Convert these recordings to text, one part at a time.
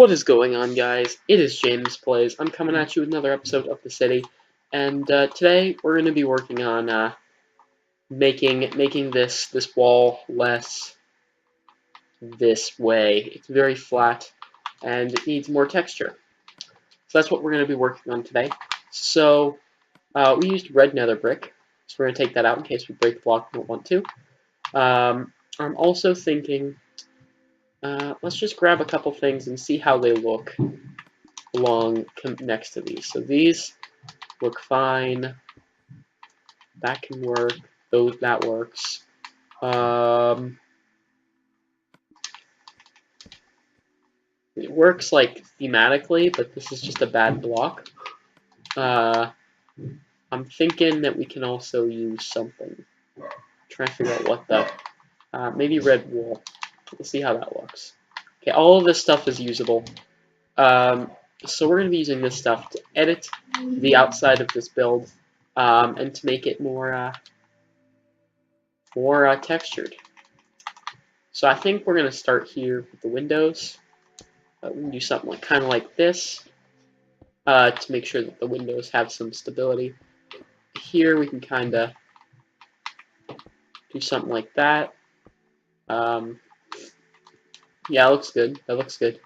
What is going on, guys? It is James Plays. I'm coming at you with another episode of The City, and today we're going to be working on making this wall less this way. It's very flat, and it needs more texture. So that's what we're going to be working on today. So we used red nether brick, so we're going to take that out in case we break the block and don't want to. I'm also thinking, let's just grab a couple things and see how they look next to these. So these look fine. That can work. That works. It works like thematically, but this is just a bad block. I'm thinking that we can also use something. Trying to figure out what the maybe red wool. We'll see how that looks. Okay, all of this stuff is usable. So we're going to be using this stuff to edit the outside of this build and to make it more textured. So I think we're going to start here with the windows. We can do something like kind of like this to make sure that the windows have some stability. Here we can kind of do something like that. Yeah, it looks good. That looks good.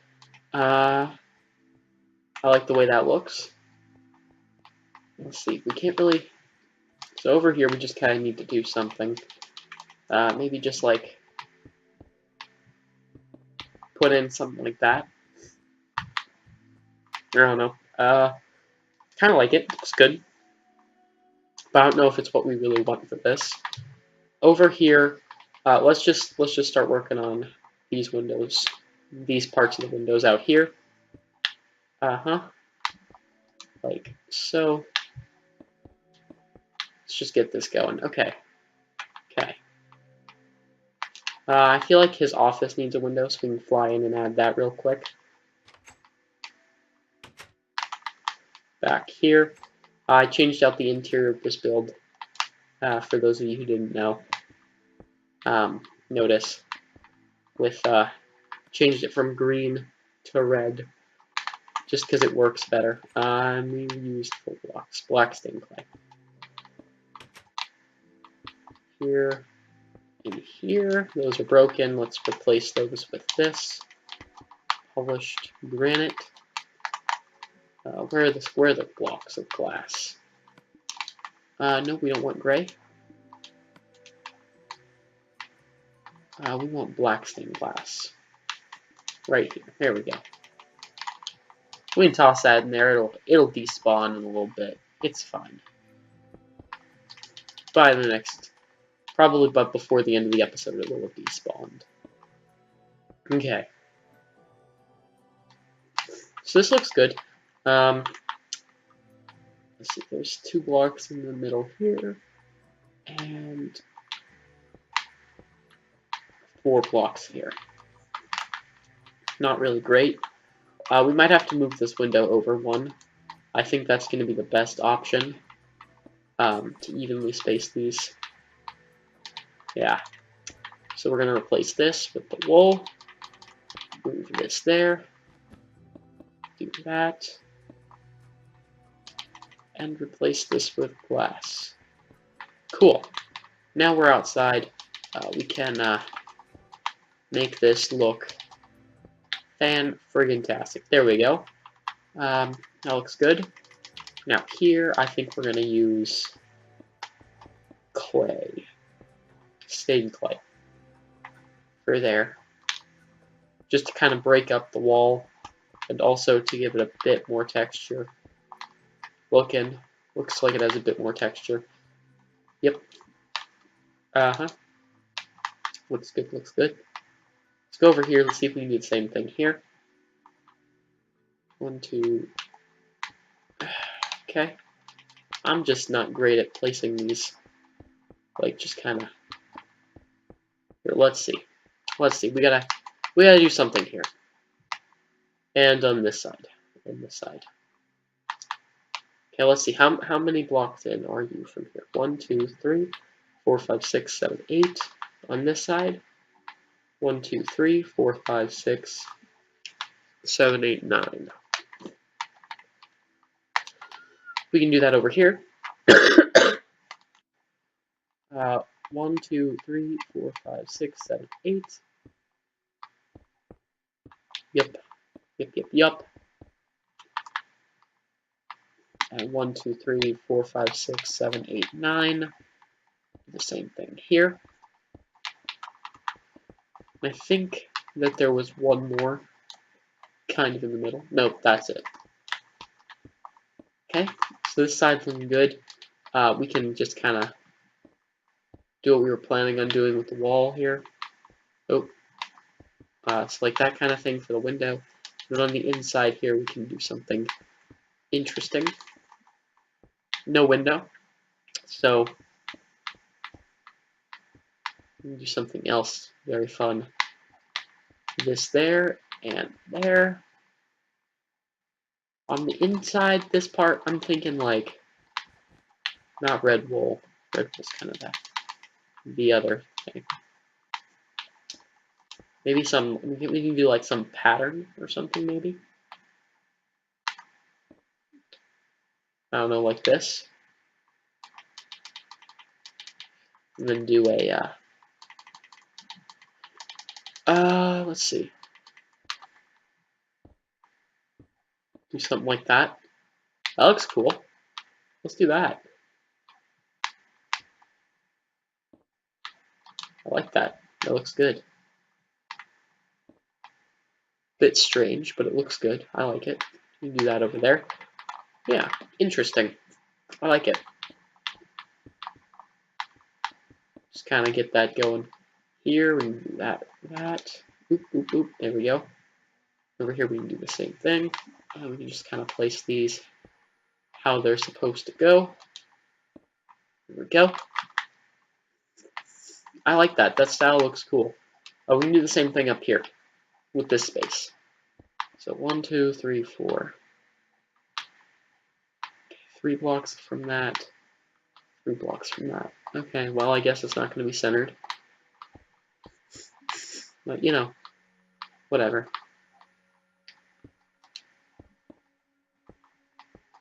I like the way that looks. Let's see. We can't really. So over here, we just kind of need to do something. Maybe just like put in something like that. I don't know. Kind of like it. Looks good. But I don't know if it's what we really want for this. Over here, let's just start working on these windows, these parts of the windows out here. Like so. Let's just get this going. Okay. I feel like his office needs a window, so we can fly in and add that real quick. Back here, I changed out the interior of this build. For those of you who didn't know, notice with changed it from green to red, just because it works better. We used full blocks, black stained clay. Here and here, those are broken. Let's replace those with this polished granite. Where are the blocks of glass? No, we don't want gray. We want black stained glass. Right here. There we go. We can toss that in there. It'll despawn in a little bit. It's fine. By the next, probably, but before the end of the episode, it will have despawned. Okay. So this looks good. Let's see. There's 2 blocks in the middle here, and 4 blocks here. Not really great. We might have to move this window over 1. I think that's going to be the best option to evenly space these. Yeah. So we're going to replace this with the wool. Move this there. Do that. And replace this with glass. Cool. Now we're outside. We can make this look fan-friggin-tastic. There we go. That looks good. Now here, I think we're going to use clay. Stained clay. For there. Just to kind of break up the wall. And also to give it a bit more texture. Looks like it has a bit more texture. Yep. Looks good, looks good. Let's go over here, let's see if we can do the same thing here. 1, 2. Okay. I'm just not great at placing these. Like, just kind of. Here, let's see. We gotta do something here. And on this side. And this side. Okay, let's see. How many blocks in are you from here? 1, 2, 3, 4, 5, 6, 7, 8. On this side. 1, 2, 3, 4, 5, 6. 7, 8, 9. We can do that over here. 1, 2, 3, 4, 5, 6, 7, 8. Yep. Yep. And 1, 2, 3, 4, 5, 6, 7, 8, 9. The same thing here. I think that there was one more kind of in the middle. Nope, that's it. Okay, so this side's looking good. We can just kind of do what we were planning on doing with the wall here. Oh, so like that kind of thing for the window. But on the inside here, we can do something interesting. No window, so we can do something else very fun. This there and there. On the inside, this part, I'm thinking like not red wool. Red wool's kind of the other thing. Maybe some, we can do like some pattern or something maybe. I don't know, like this. And then do a, let's see. Do something like that. That looks cool. Let's do that. I like that. That looks good. Bit strange, but it looks good. I like it. You can do that over there. Yeah, interesting. I like it. Just kind of get that going here. We can do that, Boop, boop, boop. There we go. Over here we can do the same thing. We can just kind of place these how they're supposed to go. There we go. I like that. That style looks cool. We can do the same thing up here with this space. So 1, 2, 3, 4. 3 blocks from that. 3 blocks from that. Okay, well, I guess it's not going to be centered. But, you know, whatever.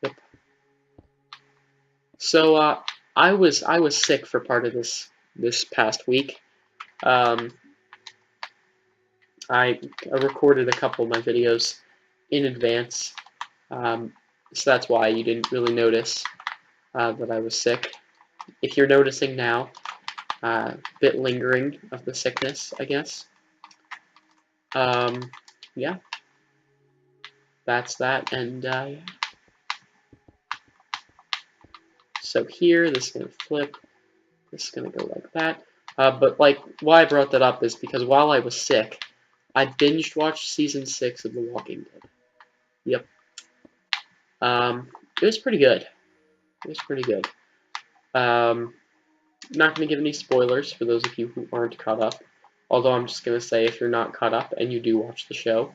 Yep. So, I was sick for part of this past week. I recorded a couple of my videos in advance, so that's why you didn't really notice that I was sick. If you're noticing now, a bit lingering of the sickness, I guess. Yeah, that's that, and yeah. So here, this is going to flip, this is going to go like that. But like, why I brought that up is because while I was sick, I binged watched season 6 of The Walking Dead. Yep. It was pretty good. It was pretty good. Not going to give any spoilers for those of you who aren't caught up. Although I'm just going to say, if you're not caught up and you do watch the show,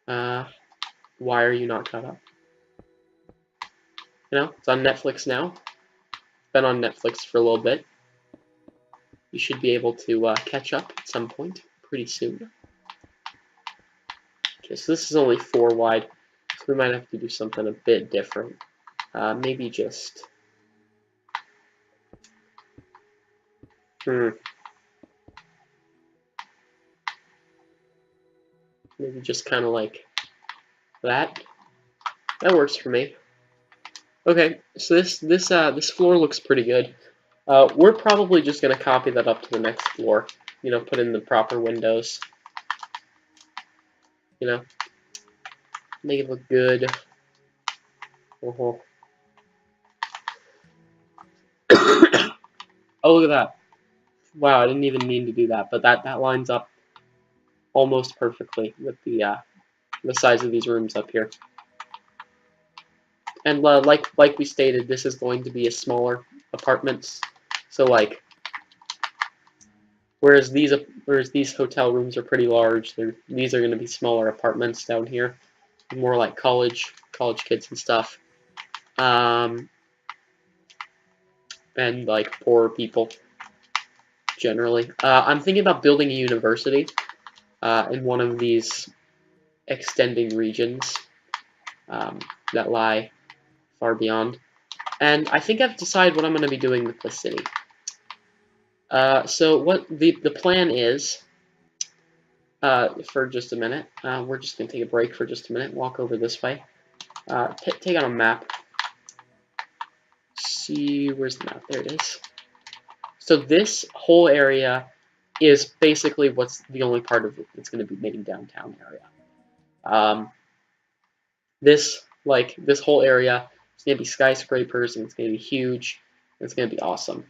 why are you not caught up? You know, it's on Netflix now. It's been on Netflix for a little bit. You should be able to catch up at some point pretty soon. Okay, so this is only 4 wide, so we might have to do something a bit different. Maybe just... Maybe just kind of like that. That works for me. Okay, so this floor looks pretty good. We're probably just gonna copy that up to the next floor. You know, put in the proper windows. You know, make it look good. Oh, look at that! Wow, I didn't even mean to do that, but that lines up almost perfectly with the size of these rooms up here. And like we stated, this is going to be a smaller apartments. So like, whereas these hotel rooms are pretty large, these are going to be smaller apartments down here, more like college kids and stuff, and like poorer people generally. I'm thinking about building a university in one of these extending regions that lie far beyond. And I think I've decided what I'm going to be doing with the city. So what the plan is, for just a minute, we're just going to take a break for just a minute, walk over this way, take out a map, see, where's the map, there it is. So this whole area is basically what's the only part of it that's going to be made downtown area. This whole area is going to be skyscrapers, and it's going to be huge, and it's going to be awesome.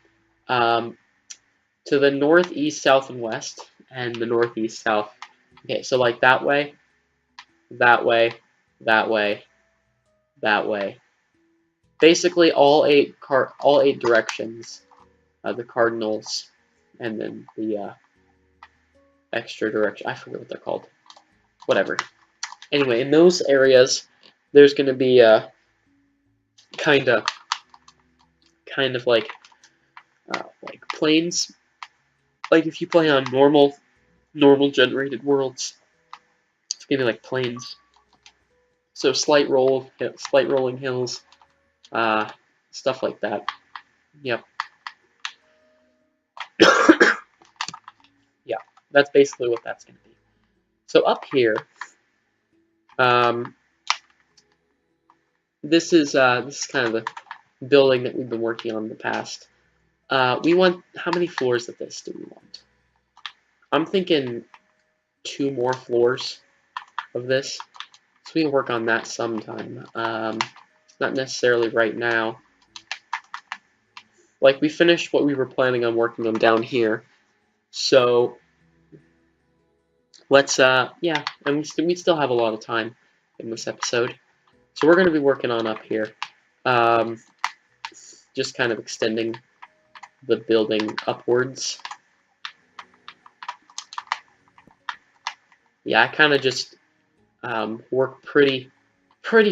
To the northeast, south, and west, and the northeast, south. Okay, so like that way, that way, that way, that way. Basically, all eight directions, the cardinals, and then the extra direction. I forget what they're called. Whatever. Anyway, in those areas, there's going to be kind of like planes. Like if you play on normal generated worlds, it's gonna be like planes. So slight rolling hills, stuff like that. Yep. Yeah, that's basically what that's gonna be. So up here, this is kind of the building that we've been working on in the past. We want, how many floors of this do we want? I'm thinking 2 more floors of this. So we can work on that sometime. Not necessarily right now. Like, we finished what we were planning on working on down here. So, let's, yeah, and we still have a lot of time in this episode. So we're going to be working on up here. Just kind of extending the building upwards. Yeah, I kind of just work pretty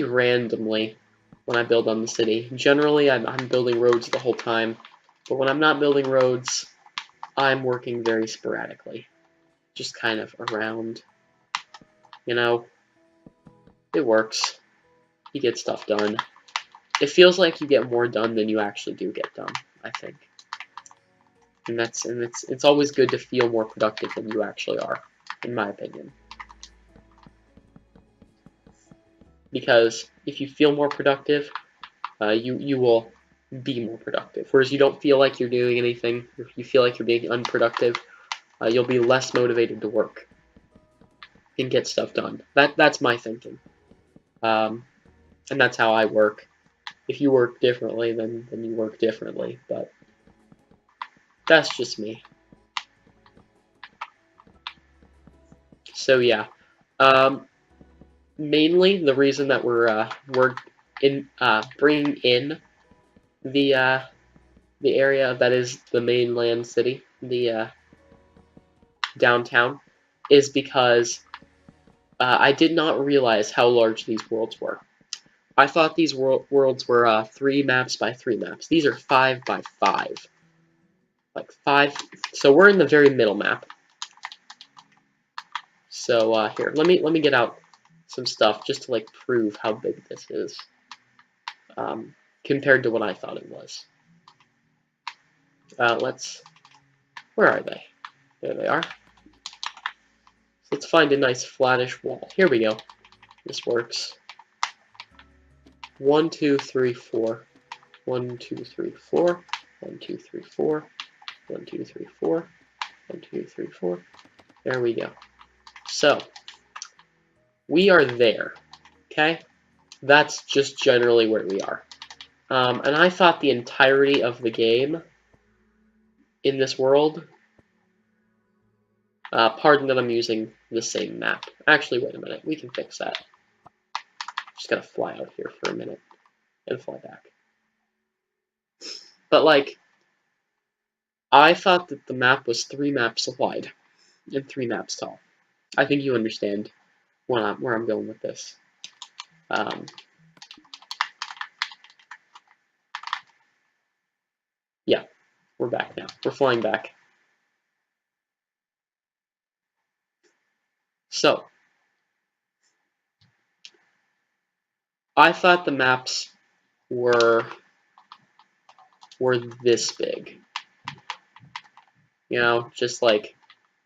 randomly when I build on the city. Generally, I'm building roads the whole time, but when I'm not building roads, I'm working very sporadically, just kind of around. You know, it works. You get stuff done. It feels like you get more done than you actually do get done, I think. And it's always good to feel more productive than you actually are, in my opinion. Because if you feel more productive, you will be more productive. Whereas you don't feel like you're doing anything, if you feel like you're being unproductive, you'll be less motivated to work and get stuff done. That's my thinking, and that's how I work. If you work differently, then you work differently, but that's just me. So yeah, mainly the reason that we're bringing in the area that is the mainland city, the downtown, is because I did not realize how large these worlds were. I thought these worlds were 3 maps by 3 maps. These are 5 by 5. Like 5. So we're in the very middle map. So here, let me get out some stuff just to like prove how big this is compared to what I thought it was. Where are they? There they are. So let's find a nice flattish wall. Here we go. This works. 1, 2, 3, 4. 1, 2, 3, 4. 1, 2, 3, 4. 1, 2, 3, 4. 1, 2, 3, 4. There we go. So we are there. Okay? That's just generally where we are. And I thought the entirety of the game in this world, pardon that I'm using the same map. Actually, wait a minute. We can fix that. Just gotta fly out here for a minute and fly back. But like, I thought that the map was 3 maps wide and 3 maps tall. I think you understand where I'm going with this. Yeah, we're back now. We're flying back. So, I thought the maps were this big. You know, just like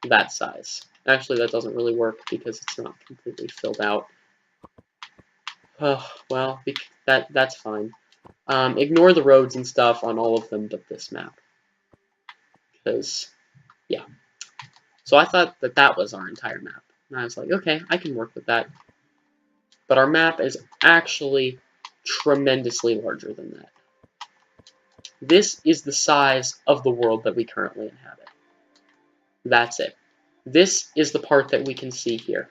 that size. Actually, that doesn't really work because it's not completely filled out. Oh, well, that's fine. Ignore the roads and stuff on all of them but this map. Because, yeah. So I thought that that was our entire map. And I was like, okay, I can work with that. But our map is actually tremendously larger than that. This is the size of the world that we currently inhabit. That's it. This is the part that we can see here.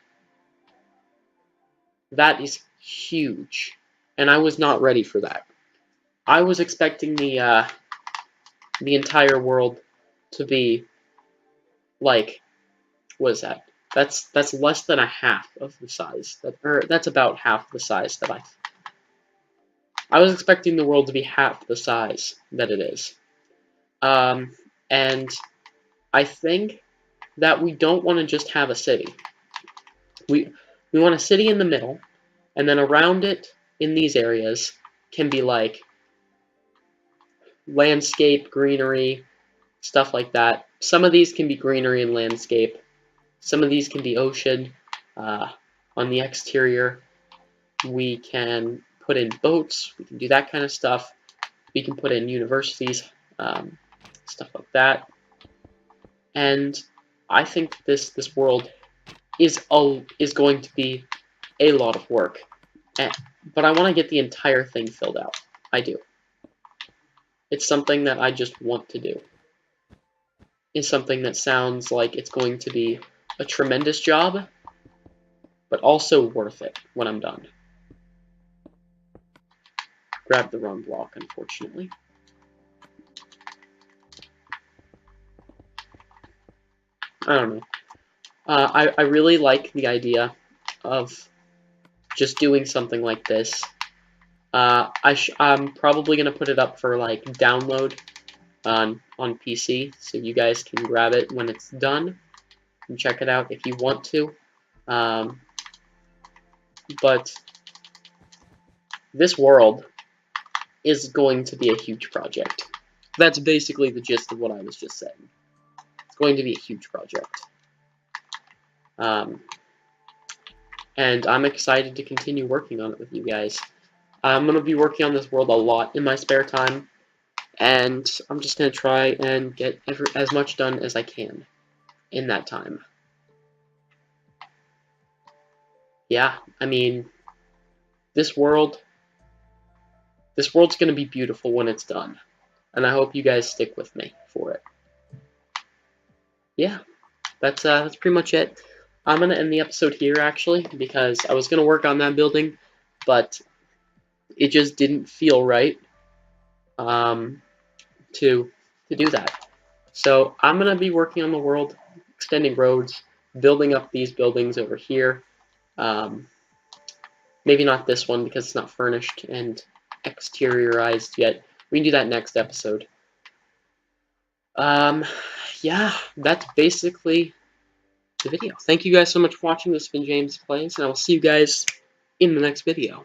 That is huge. And I was not ready for that. I was expecting the entire world to be like, what is that? That's less than a half of the size. That's about half the size that I was expecting the world to be half the size that it is. And I think that we don't want to just have a city. We want a city in the middle, and then around it in these areas can be like landscape, greenery, stuff like that. Some of these can be greenery and landscape. Some of these can be ocean. On the exterior, we can put in boats. We can do that kind of stuff. We can put in universities, stuff like that. And I think this world is going to be a lot of work. But I want to get the entire thing filled out. I do. It's something that I just want to do. It's something that sounds like it's going to be a tremendous job, but also worth it when I'm done. Grabbed the wrong block, unfortunately. I don't know. I really like the idea of just doing something like this. I'm probably gonna put it up for like download on PC, so you guys can grab it when it's done and check it out if you want to. But this world is going to be a huge project. That's basically the gist of what I was just saying. It's going to be a huge project. And I'm excited to continue working on it with you guys. I'm going to be working on this world a lot in my spare time, and I'm just going to try and get as much done as I can in that time. Yeah, I mean, this world's going to be beautiful when it's done, and I hope you guys stick with me for it. Yeah, that's pretty much it. I'm going to end the episode here, actually, because I was going to work on that building, but it just didn't feel right to do that. So I'm going to be working on the world, extending roads, building up these buildings over here. Maybe not this one because it's not furnished and exteriorized yet. We can do that next episode. Yeah, that's basically the video. Thank you guys so much for watching. This has been James Plays, and I will see you guys in the next video.